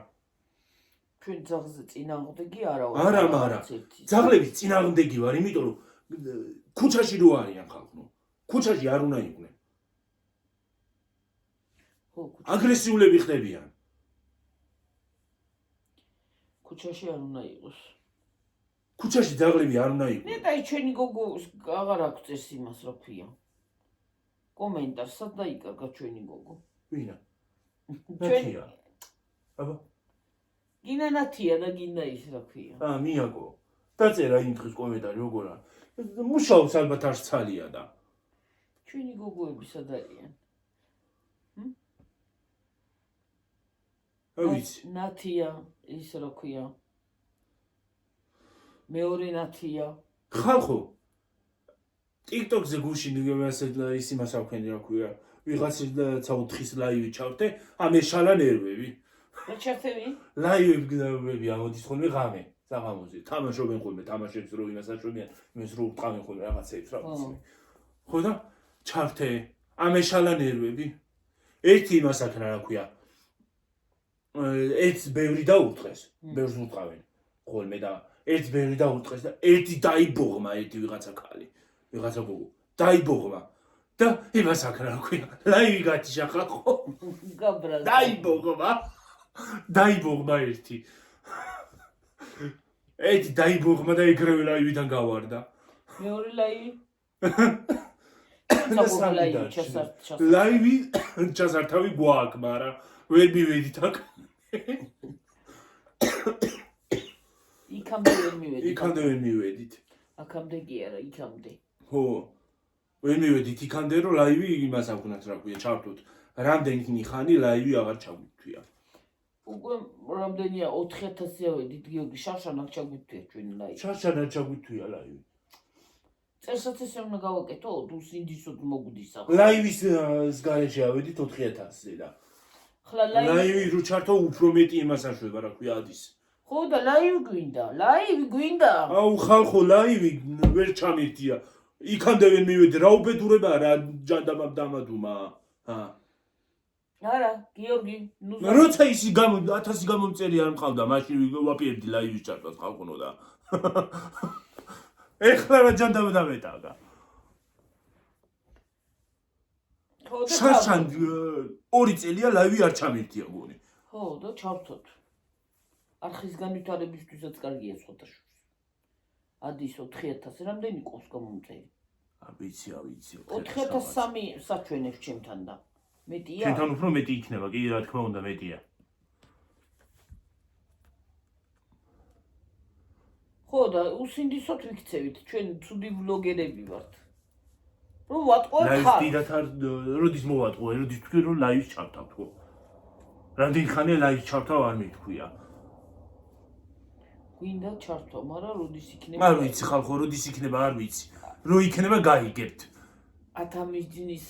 ჩვენ ძაღლზე წინააღმდეგი არა ვარ. არა მაგრამ ძაღლების წინააღმდეგი ვარ იმიტომ რომ ქუჩაში რო არიან ხალხო ქუჩაში არ უნდა იყვნენ. ხო აგრესიულები ხდებიან. ქუჩაში არ უნდა იყოს. ქუჩაში ძაღლები არ უნდა იყვნენ. ნეტაი ჩვენი გოგო აღარ აქვს წეს იმას რა ქვია. კომენტარს სად დაიკარგა ჩვენი გოგო? ვინა? ჩვენი ნათია. აბა. გინა ნათია და გინდა ის რა ქვია. მიაგო. დაწერა იმ დღის კომენტარი როგორა. მუშაობს ალბათ არ ცალია და. ჩვენი გოგოები სად არიან? ვიცი. ნათია ის რა ქვია. მეორე ნათია. ხალხო TikTok-ზე გუშინ ის იმას აქვენ რა ქვია. ვიღაცა 4-ის ლაივი ჩავდე, ამეშალა ნერვები. რა ჩართები? ლაივები ამოდის ხოლმე ღამე, საღამოზე. თამაშობენ ხოლმე, თამაშებს რო იმას აშვებიან, იმას რო უყავენ ხოლმე რაღაცეებს რა ვიცი. ხო და ჩავდე, ამეშალა ნერვები. ერთი იმას აქნა რა ქვია. ერთ ბევრი დაურტყეს, ბევრს უყავენ ხოლმე და ერთ ბევრი დაურტყეს და ერთი დაიბოღმა ერთი ვიღაცა ქალი, ვიღაცა გოგო. დაიბოღმა. და იმას აქნა რა ქვია. ლაივი გაჩიშა ხო? გაბრაზ. დაიბოღმა ერთი. ერთი დაიბოღმა და ეგრევე ლაივიდან გავარდა. მეორე ლაივი? ლაივი ჩასართავი გვაქვს, მაგრამ ვერ მივედით აქ. იქამდე ვერ მივედით. იქამდე ვერ მივედით. აქამდე კი არა, იქამდე. ხო. ვერ მივედით იქამდე რომ ლაივი იმას აქვთ რა ქვია, ჩავთვით. რამდენი ხანი ლაივი აღარ ჩაგვიქვია. უკვე რამდენია 4000-ია ვედით გიორგი შარშანა ჩაგვიქვია ჩვენ ლაივი. შარშანა ჩაგვიქვია ლაივი. წელსაც ესე უნდა გავაკეთო, თუ სინდისოდ მოგვდის ახლა. ლაივის გარეშე ავედით 4000-ზე და ხლა ლაივი რო ჩართო უფრო მეტი იმას აშვება რა ქვია ადის. ხო და ლაივი გვინდა, ლაივი გვინდა. აუ ხალხო ლაივი ვერ ჩამირთია. იქამდე ვერ მივედი, რა უბედურებაა რა ჯანდაბამ დამადუმა. არა, გიორგი, ნუ როცა ისი 1000 გამომწერი არ მყავდა, მაშინ ვაპირებდი ლაივის ჩარტოს ხალხონო და. ეხლა რა ჯანდამეტაგა. შარშან 2 წელია ლაივი არ ჩამირთია გონი. ხო და ჩავთოთ. არხის განვითარებისთვისაც კარგია სხვადასხვა. ადის 4000 რამდენი ყავს გამომწერი? ვიცი. 4003 საჩვენებს ჩემთან და მეტია? ჩვენთან უფრო მეტი იქნება, კი რა თქმა უნდა მეტია. ხო და უსინდისოდ ვიქცევით, ჩვენ ცუდი ვლოგერები ვართ. რომ ვატყუებთ ლაივს ხარ. დიდათ არ როდის მოვატყუე, როდის თქვი რომ ლაივს ჩავთავთ ხო? რამდენი ხანია ლაივს ჩავთავ არ მითქვია. გვინდა ჩართო, მაგრამ როდის იქნება? არ ვიცი ხალხო, როდის იქნება არ ვიცი. რო იქნება გაიგებთ. ათამისჯნის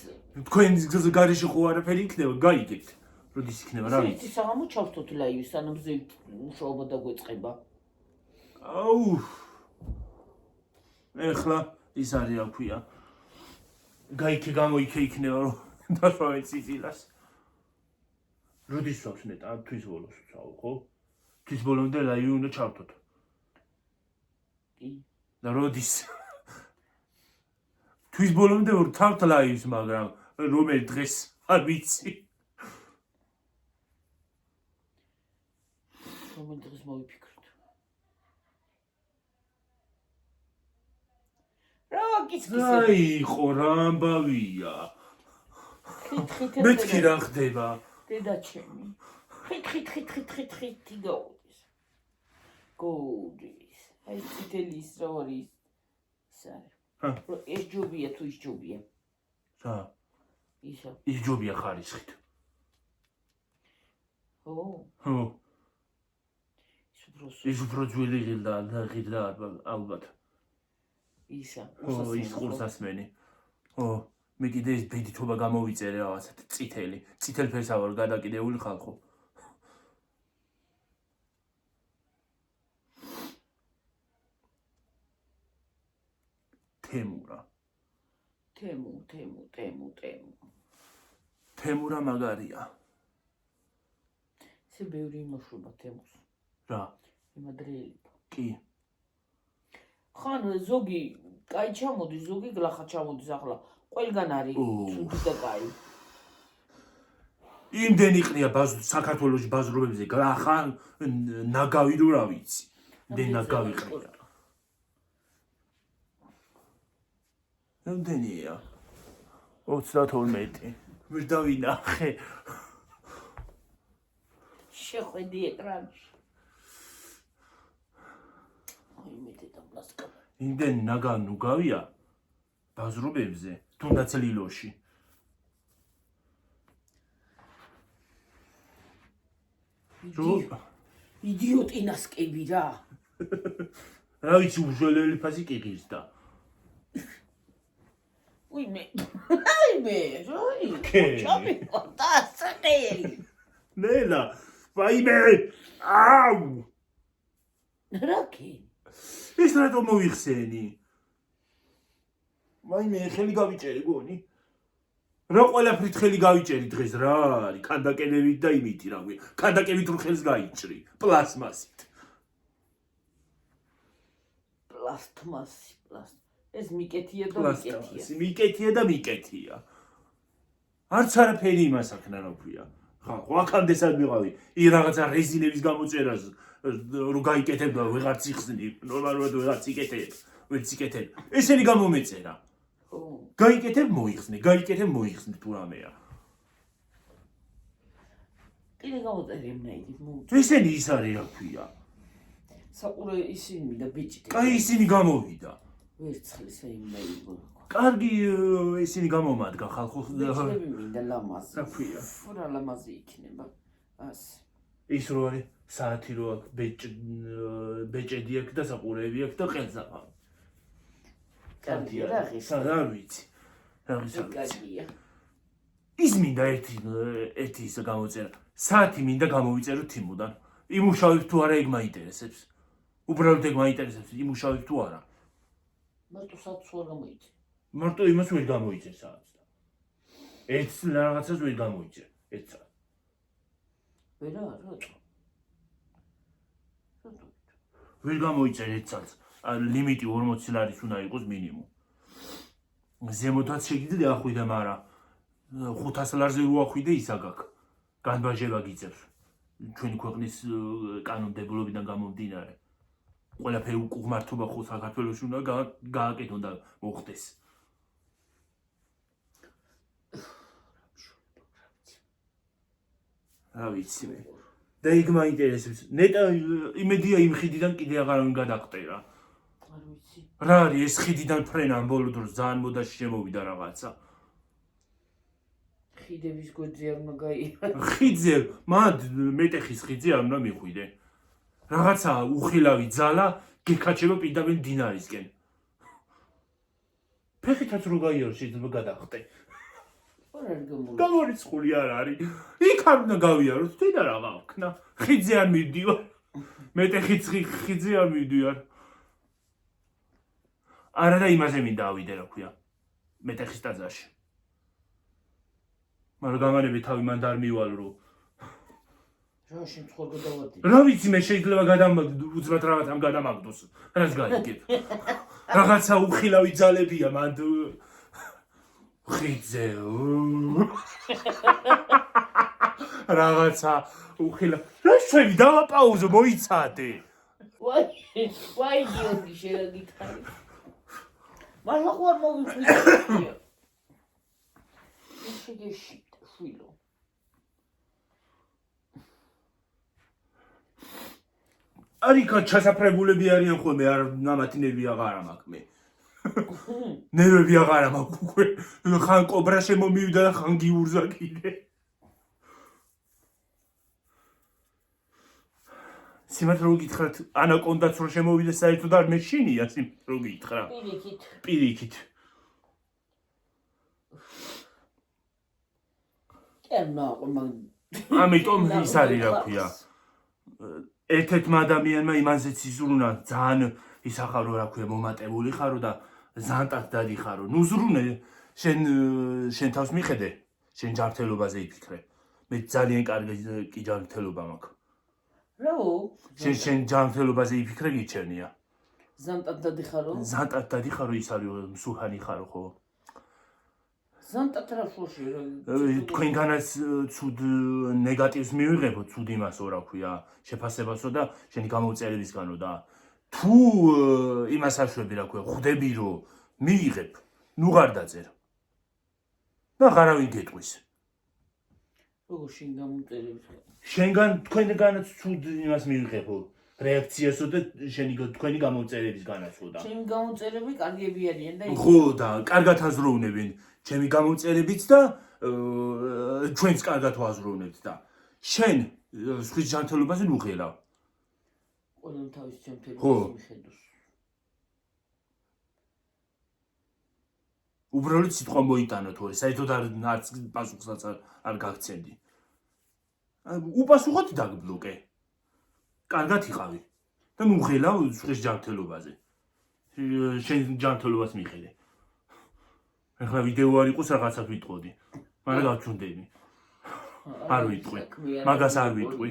თქვენ გარეშე ხო არაფერი იქნება, გაიგებთ. როდის იქნება რა ვიცი. ერთი საღამო ჩავთოთ ლაივის, სანამ ზევით მუშაობა დაგვეწყება. აუ. ეხლა ის არის რა ქვია. გაიქე გამოიქე იქნება რომ დაშავეთ სიცილას. როდის ვსვავს ნეტა? თვის ბოლოს ვსვავ, ხო? თვის ბოლომდე ლაივი უნდა ჩავთოთ. კი. და როდის? თვის ბოლომდე ვთავთ ლაივს, მაგრამ რომელი დღეს არ ვიცი. რომელი დღეს მოვიფიქროთ. რა გიცის? აი, ხო რა ამბავია. მეთქი რა ხდება? დედა ჩემი. ხით გაუდის. გოუდის. აი წითელის რა არის? სარი. ეს ჯობია თუ ის ჯობია? რა? ისა. ის ჯობია ხარისხით. ხო. ის უფრო ძველი ღილდა ალბათ. ისა. ის ყურსასმენი. ხო, მე კიდე ეს ბედითობა გამოვიწერე რაღაცა წითელი. წითელ ფერსა ვარ გადაკიდეული ხალხო. თემურა მაგარია. ესე ბევრი იმოშობა თემურს. რა? იმადრეელება. კი. ხან ზოგი კაი ჩამოდის, ზოგი გლახა ჩამოდის ახლა. ყველგან არის ცუდი და კაი. იმდენი ყრია საქართველოში ბაზრობებზე გლახან ნაგავი რო რა ვიცი. იმდენი ნაგავი ყრია. რამდენია? 32. ვერ დავინახე. შეხვედი ეკრანში. აი მე დედამლასკა. იმდენი ნუგავია ბაზრობებზე, თუნდაც ლილოში. იდიოტინასკები რა. რა ვიცი უჟველელი ფასი კი ღირს და. უი მე. აი მე, როი. ჩამი პოტასკელი. ნელა, ვაიმე. აუ. რაკი? ეს რატო მოიხსენი? ვაიმე, ხელი გავიჭერი გონი? რა ყველაფრით ხელი გავიჭერი დღეს რა არის? ქანდაკებებით და იმითი რა გვი. ქანდაკებით რო ხელს გაიჭრი, პლასმასით. პლასტმასი. ეს მიკეთია და მიკეთია. მიკეთია და მიკეთია. არც არაფერი იმას აქნა რა ქვია. ხალხო, აქამდესაც მიყავი. ი რაღაცა რეზინების გამოწერას რო გაიკეთებდა ვეღარც იხსნი, ნორმალურად ვეღარც იკეთებ, ვერც იკეთებ. ესენი გამომეწერა. ხო. გაიკეთებ მოიხსნი თუ რამეა. კიდე გამოწერე მეილი. ესენი ის არის რა ქვია. საყურე ისინი და ბიჭი. კაი ისინი გამოვიდა. ვერცხლის მეილი. კარგი ისინი გამომადგა ხალხო. ბიჭები მინდა ლამაზი. რა ქვია? რა ლამაზი იქნება. ასე. ის რო არის საათი რო აქვს ბეჭედი აქვს და საყურეები აქვს და ყელს აყავ. კარგია რა ხის. რა ვიცი. რა ვიცი. კარგია. ის მინდა ერთი ის გამოწერა. საათი მინდა გამოვიწერო თიმუდან. იმუშავებ თუ არა ეგ მაინტერესებს. უბრალოდ ეგ მაინტერესებს იმუშავებ თუ არა. მარტო საათს ვერ გამოიწე. მარტო იმას ვერ გამოიწე საათს. ერთ რაღაცას ვერ გამოიწე. ერთ საათს. ვერა რატო? ვერ გამოიწერეთ ცალს. ლიმიტი 40 ლარის უნდა იყოს მინიმუმ. ზემოთაც შეგიძლია ახვიდე, მაგრამ 500 ლარზე რო ახვიდე ისა გაქვს. განბაჟება გიწევს. ჩვენი ქვეყნის კანონმდებლობიდან გამომდინარე. ყველაფერი უღმართობა ხო საქართველოში უნდა გააკეთონ და მოხდეს. რა ვიცი მე. და იქ მაინტერესებს. ნეტა იმედია იმ ხიდიდან კიდე აღარავინ გადახტერა. არ ვიცი. რა არის ეს ხიდიდან ფრენა ამ ბოლო დროს ძალიან მოდაში შემოვიდა რაღაცა. ხიდების გვერდზე არ უნდა გაიარა. ხიდზე, მად მეტეხის ხიდზე არ უნდა მიხვიდე. რაღაცა უხილავი ძალა გეკაჩება პირდაპირ დინარისკენ. ფეხითაც რო გაიარო შეიძლება გადახტე. არ არის გამოიწვია. გამორიცხული არ არის. იქ არ უნდა გავიაროთ, თვითა რა გავქნა. ხიდზე არ მივდივარ. მეტეხის ხიდზე არ მივდივარ. არა და იმაზე მინდა ავიდე რა ქვია. მეტეხის ტაძარში. მაგრამ გამარები თავი მანდ არ მივალ რო. რა შენ ხო გადავადი. რა ვიცი მე შეიძლება უცბად რაღაც ამ გადამაგდოს. რას გაიგებ? რაღაცა უხილავი ძალებია მანდ ხიდზე. რაღაცა უხილა. რა შევი დავაპაუზო მოიცადე. ვაი გიორგი შეგიტარი. მაგრამ ხო არ მოვიხვიდე. შეგეში ხვილო. არიქა ჩასაფრებულები არიან ხოლმე არ ნამათი ნერვი აღარ მაქვს მე. ნერვები აღარ მაქვს უკვე. ხან კობრა შემომივიდა და ხან გიურზა კიდე. სიმართლე რო გითხრათ, ანაკონდაც რო შემოვიდეს საერთოდ არ მეშინია სიმართლე რო გითხრა. პირიქით. ამიტომ ის არის რა ქვია. ერთ-ერთმა ადამიანმა იმანზეც იზრუნა ძალიან ისახარო რა ქვია მომატებული ხარო და ზანტად დადიხარო. ნუ ზრუნე შენ თავს მიხედე, შენ ჯანმრთელობაზე იფიქრე. მე ძალიან კარგი კი ჯანმრთელობა მაქვს. რაო? შენ ჯანმრთელობაზე იფიქრე გიჩერნია. ზანტად დადიხარო? ზანტად დადიხარო ის არის მსუჰანი ხარო ხო? ზანტად რა შოში? თქვენგანაც ცუდ ნეგატივს მივიღებო, ცუდ იმასო რა ქვია, შეფასებასო და შენი გამოწერებისგანო და თუ იმას აშვები რა ქვია, ხვდები რომ მიიღებ, ნუ ღარ დაძერ. და ღარავინ გეტყვის. როგორ შენ გამოწერებს? შენგან თქვენგანაც ცუდ იმას მივიღებო, რეაქციასო და თქვენი გამოწერებისგანაცო და. ჩემი გამოწერები კარგები არიან და ხო და კარგად აზროვნებენ. ჩემი გამოწერებიც და ჩვენც კარგად ვაზროვნებთ და შენ სხვის ჯანმრთელობაზე ნუ ღერავ. ყველამ თავის ჯანმრთელობას ხო. მიხედოს. უბრალოდ სიტყვა მოიტანო თორე საერთოდ არც პასუხსაც არ გაგცემდი. უპასუხოდ დაგბლოკე. კარგად იყავი და ნუ ღელავ სხვის ჯანმრთელობაზე. შენ ჯანმრთელობას მიხედე. ახლა ვიდეო არ იყოს რაღაცას ვიტყოდი. მაგრამ გავჩუნდები. არ ვიტყვი. მაგას არ ვიტყვი.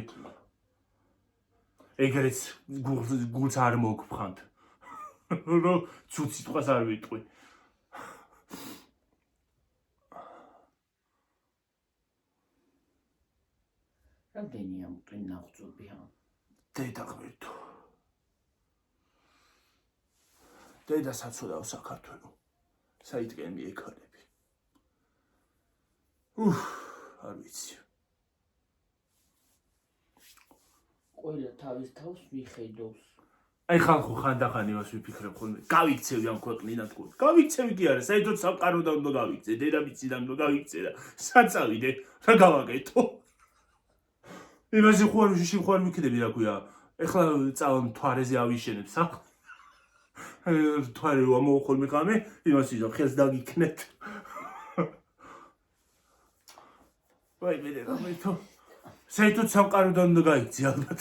ეგრეც გულს არ მოგფხანთ. რომ ცუდ სიტყვას არ ვიტყვი. რამდენი ამტვი ნაღწობია? დედა ღმერთო. დედა საცოდავ საქართველო. საითკენ მიექალები. არ ვიცი. ყველა თავის თავს მიხედავს. აი ხალხო ხანდახან იმას ვიფიქრებ ხოლმე. გავიქცევი ამ ქვეყნიდან თქო. გავიქცევი კი არა, საერთოდ სამყაროდან უნდა გავიქცე, დედამიწიდან უნდა გავიქცე და საწავიდე, რა გავაკეთო? იმაზე ხوار ვიქნები რა ქვია. ეხლა წავალ მთვარეზე ავიშენებ სახ. მთვარე რო ამოვხოლმე ხამე, იმას ვიზამ, ხელს დაგიქნეთ. ვაი მე რა საერთოდ სამყაროდან უნდა გაიქცე ალბათ.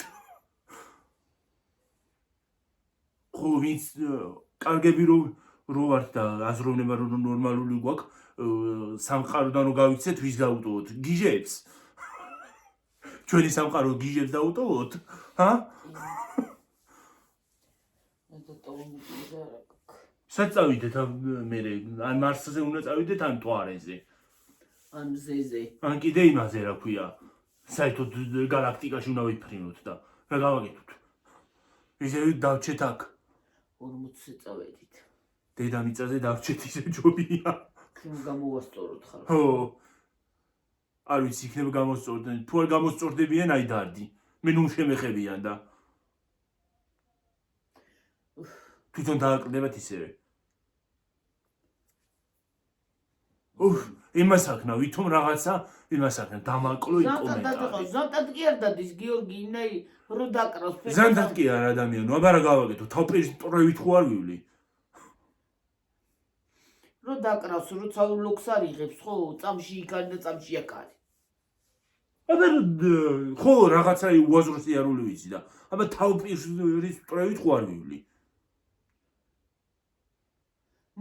ხო ვინც კარგები რო ვართ და აზროვნება რომ ნორმალური გვაქვს, სამყაროდან რო გავიქცეთ, ვის გავუტოვოთ? გიჟებს. ჩვენი სამყარო გიჟებს დაუტოვოთ? ჰა? სად წავიდეთ მე ან მარსზე უნდა წავიდეთ ან ტუარეზე? ან მზეზე. ან კიდე იმაზე რა ქვია. საერთოდ გალაქტიკაში უნდა ვიფრინოთ და რა გავაკეთოთ? ისე დავჩეთ აქ. 40-ზე წავედით. დედამიწაზე დავჩეთ ისე ჯობია. ხომ გამოვასწოროთ ხარ. ხო. არ ვიცი, იქნება გამოსწორდნენ. თუ არ გამოსწორდებიან, აი დარდი. მე ნუ შემეხებიან და თვითონ დააკლდებათ ისევე. იმას აქნა, ვითომ რაღაცა, იმას აქნა, დამაკლო იკომენტარი. ზანტად კი არ დადის გიორგი, იმნაირი რო დაკრავს. ზანტად კი არ ადამიანო, აბა რა გავაკეთო, თავპირის პროევით ხო არ ვივლი. რო დაკრავს, როცა ლოქს არ იღებს, ხო, წამში იქ არის და წამში აქ არის. აბა ხო, რაღაცა უაზრო სიარული ვიცი და აბა თავპირის პროევით ხო არ ვივლი.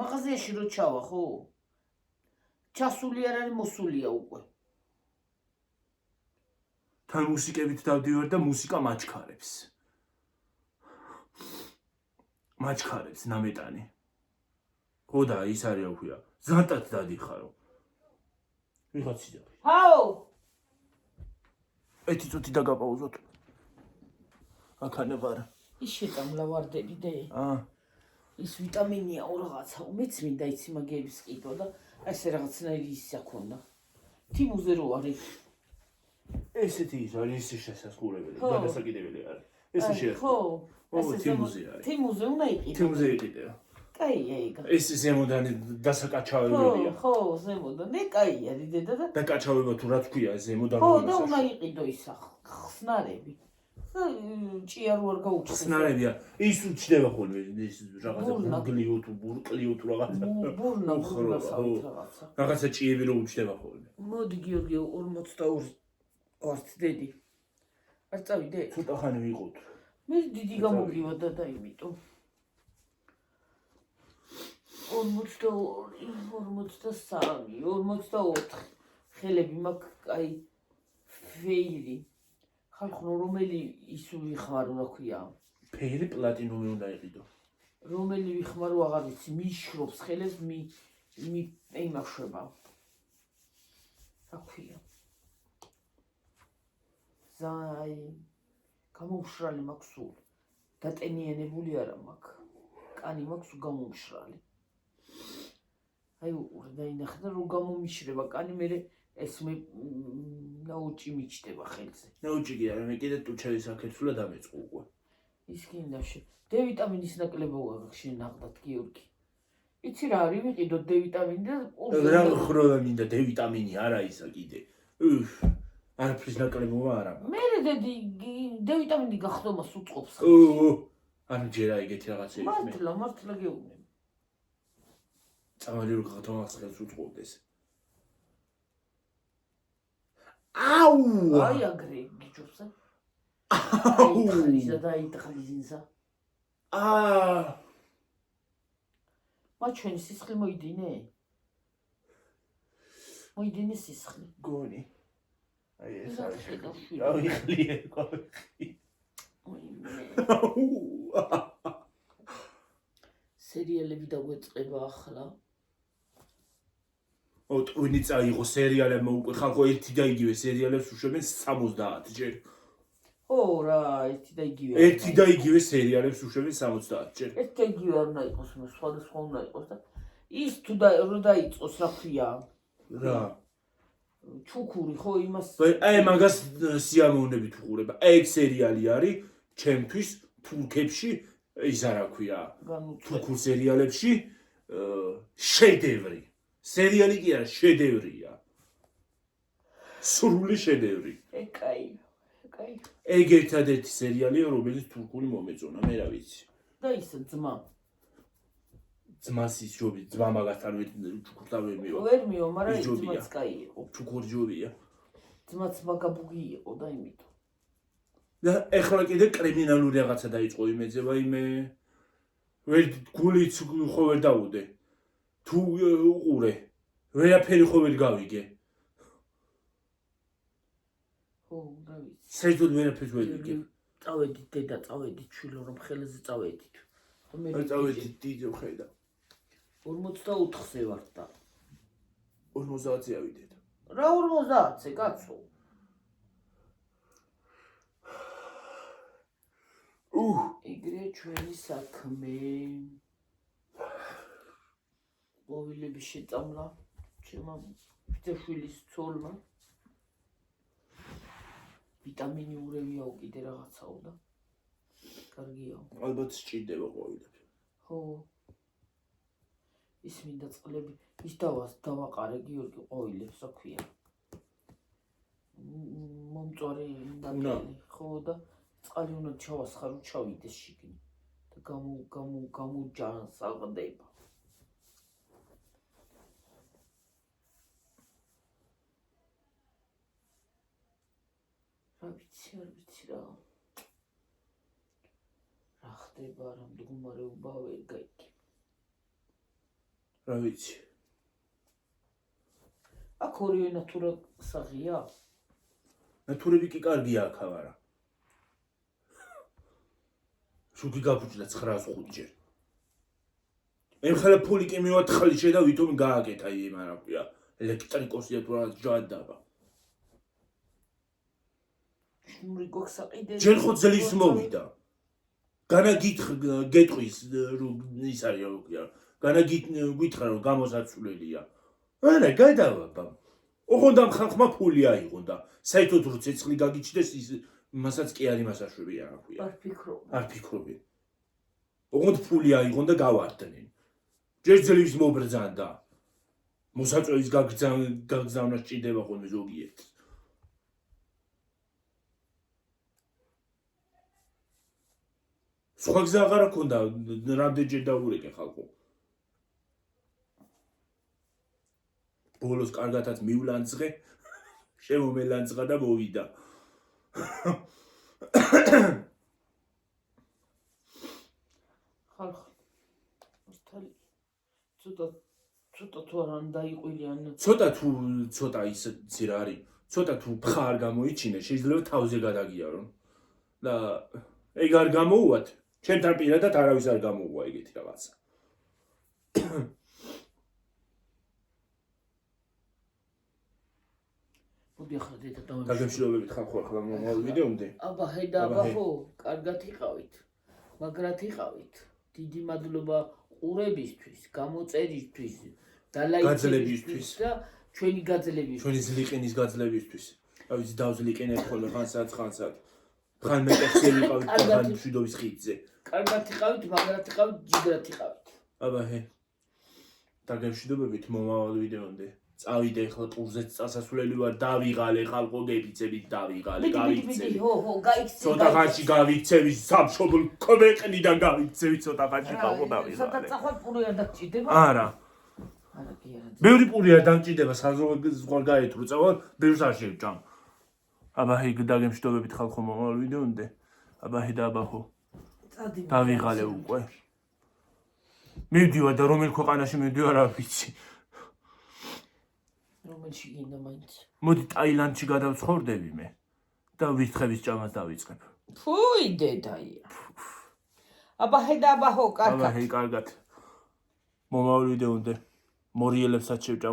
მაღაზიაში რო ჩავა, ხო? ჩასული არ არის, მოსულია უკვე. თან მუსიკებით დავდივარ და მუსიკა მაჩქარებს. მაჩქარებს ნამეტანი. ხო და ის არის რა ქვია. ზანტად დადიხარო. ვიღაცი და. ჰაო! ეთი წუთი დაგაპაუზოთ. აქანა ვარ. ის შეტამლავარდები დე. ის ვიტამინია ო რაღაცა. მეც მინდა იცი მაგების ყიდვა და ესე რაღაცნაირი ისა ქონდა. თიმუზე რო არის. ესეთი ის არის ის შესაძლებელი. გადასაკიდებელი არის. ესე შეიძლება. ხო. ო თიმუზე არის. თიმუზე უნდა იყიდო. თიმუზე იყიდე. კაია ეგ. ეს ზემოდან დასაკაჩავებელია. ხო, ზემოდან. მე კაია დედა და დაკაჩავება თუ რა თქვია ზემოდან. ხო, და უნდა იყიდო ისა ხსნარები. ჭია რო არ გაუჩნდეს. ხსნარებია. ის უჩდება ხოლმე ის რაღაცა ბურგლიო თუ ბურკლიო თუ რაღაცა. ბურნა რაღაცა. რაღაცა ჭიები რო უჩდება ხოლმე. მოდი გიორგი 42 ვართ დედი. არ წავიდე? ცოტა ხანი ვიყოთ. მე დიდი გამოგივადა და იმიტომ. 42, 43, 44 ხელები მაქვს აი ფეილი. ხალხო რომელი ის ვიხმარო რა ქვია? ფეილი პლატინუმი უნდა იყიდო. რომელი ვიხმარო აღარ ვიცი, მიშრობს ხელებს იმახშება. რა ქვია? ზაი გამომშრალი მაქვს სულ. დატენიანებული არა მაქვს. კანი მაქვს გამომშრალი. აი დაინახე რომ გამომიშრება კანი მე ეს მე ნაუჭი მიჩდება ხელზე. ნაუჭი კი არა, მე კიდე ტუჩევის აქეთულა დამეწყო უკვე. ის კი ნაშე. D ვიტამინის ნაკლებობა გაქვს შენ ნახდათ გიორგი. იცი რა არის ვიყიდო D ვიტამინი და რა ხროლა მინდა D ვიტამინი არა ისა კიდე. არაფრის ნაკლებობა არა. მე დედი D ვიტამინი გახდომას უწყობს. ანუ ჯერა ეგეთი რაღაცები. მართლა გეუბნები. წამალი რო გახდომას ხელს უწყობდეს. აუ! აი აგრე გიჯობს. აუ! ხლიზა და იტხლიზინსა. მა ჩვენი სისხლი მოიდინე? მოიდინე სისხლი. გონი. აი ეს არის. გავიხლიე, გავიხლიე. სერიალები დაგვეწყება ახლა. ტვინი წაიღო სერიალებმა უკვე ხალხო ერთი და იგივე სერიალებს უშვებენ 70 ჯერ. ხო რა, ერთი და იგივე. ერთი და იგივე სერიალებს უშვებენ 70 ჯერ. ერთი და იგივე არ უნდა იყოს, სხვადასხვა უნდა იყოს და ის თუ რო დაიწყოს რა ქვია? რა? ჩუქური ხო იმას. აი მაგას სიამოვნებით ვუყურებ. ეგ სერიალი არის ჩემთვის თურქებში ის რა ქვია? თურქულ სერიალებში შედევრი. სერიალი კი არა, შედევრია. სრული შედევრი. კაი. ეგ ერთადერთი სერიალია, რომელიც თურქული მომეწონა, მე რა ვიცი. და ის ძმა. ძმას ის ჯობი, ძმა მაგასთან ჩუქურთან ვერ მივა. ვერ მივა, მაგრამ ის ძმაც კაი იყო. ჩუქური ჯობია. ძმაც მაგაბუგი იყო და იმიტომ. და ეხლა კიდე კრიმინალური რაღაცა დაიწყო იმეზე, ვაიმე. ვერ გულიც ხო ვერ დაუდე. თუ უყურე, ვერაფერი ხო ვერ გავიგე. ხო, რა ვიცი. საერთოდ ვერაფერს ვერ ვიგებ. წავედით დედა, წავედით შვილო, რომ ხელზე წავედით. აი წავედით დიდო ხედა. 44-ზე ვარ და 50-ზე ავიდეთ. რა 50-ზე, კაცო? ეგრე ჩვენი საქმე. ყვავილები შეწამლა ჩემმა ბიძაშვილის ცოლმა. ვიტამინი ურევიაო კიდე რაღაცაო და კარგიაო. ალბათ სჭირდება ყვავილები. ხო. ის მინდა წყლები, ის დავაყარე გიორგი ყვავილებს, რა ქვია. მომწვარი ნაკელი, ხო და წყალი უნდა ჩავასხარო, ჩავიდეს შიგნით და გამოჯანსაღდება. რა ვიცი, არ ვიცი რა. რა ხდება, რა მდგომარეობა ვერ გაიგე. რა ვიცი. აქ ორივე ნატურა საღია? ნატურები კი კარგია აქ არა. შუქი გაფუჭდა 905 ჯერ. მე ხალე ფული კი მივათხალი შედა ვითომ გააკეთა იმ არა ქვია. ელექტრიკოსია თუ რა ჯადაბა. შნური გვაქვს საყიდე. ჯერ ხო ძელის მოვიდა. განა გეტყვის რომ ის არის რა ქვია. განა გითხრა რომ გამოსაცვლელია. არა გადავაბა. ოღონდ ამ ხალხმა ფული აიღო და საერთოდ რო ცეცხლი გაგიჩნდეს ის მასაც კი არის მასაშვებია რა ქვია. არ ფიქრობი. ოღონდ ფული აიღონ და გავარდნენ. ჯერ ძლივს მობრძანდა. მოსაწვევის გაგზავნა სჭირდება ხოლმე ზოგიერთს. სხვა გზა აღარ ჰქონდა, რამდენჯერ დაურეკე ხალხო. ბოლოს კარგათაც მივლანძღე, შემომელანძღა და მოვიდა. ხალხ მართალი ცოტა თუ არ დაიყვილიან. ცოტა ის ძირა არის. ცოტა თუ ფხა არ გამოიჩინე, შეიძლება თავზე გადაგიარო. და ეგ არ გამოუვათ. ჩემთან პირადად არავის არ გამოუვა ეგეთი რაღაცა. მოდი ახლა დედა დაგემშვიდობებით ხალხო ახლა მომავალ ვიდეომდე. აბა ჰედა აბა ხო, კარგად იყავით. მაგრად იყავით. დიდი მადლობა ყურებისთვის, გამოწერისთვის და ლაიქებისთვის და ჩვენი გაძლევისთვის. ჩვენი ზლიყენის გაძლევისთვის. რა ვიცი დავზლიყენებ ხოლმე ხანსად. ხან მეტეხზე ვიყავით და ხან მშვიდობის ხიდზე. კარგად იყავით, მაგრად იყავით, ჯიგრად იყავით. აბა ჰე. დაგემშვიდობებით მომავალ ვიდეომდე. წავიდე ხლა ტურზეც წასასვლელი ვარ, დავიღალე ხალხო გებიცებით დავიღალე, გავიქცევი. ხო, გაიქცევი. ცოტა ხანში გავიქცევი, სამშობლო ქვეყნიდან გავიქცევი ცოტა ხანში ხალხო დავიღალე. ცოტა წახვარ პური არ დაგჭირდება? არა. არა კი არა. ბევრი პური არ დამჭირდება, საზღვარ გაეთრო წავალ, ბევრს არ შევჭამ. აბა ჰე დაგემშვიდობებით ხალხო მომავალ ვიდეომდე. აბა ჰე და აბა ხო. დავიღალე უკვე. მივდივარ და რომელ ქვეყანაში მივდივარ არ ვიცი. რომელში გინდა მაინც. მოდი ტაილანდში გადავცხოვრდები მე და ვისთხების ჭამას დავიწყებ. ფუი დედაია. აბა ჰე და აბა ხო, კარგად. აბა ჰე კარგად. მომავალ ვიდეომდე მორიელებსაც შევჭამ.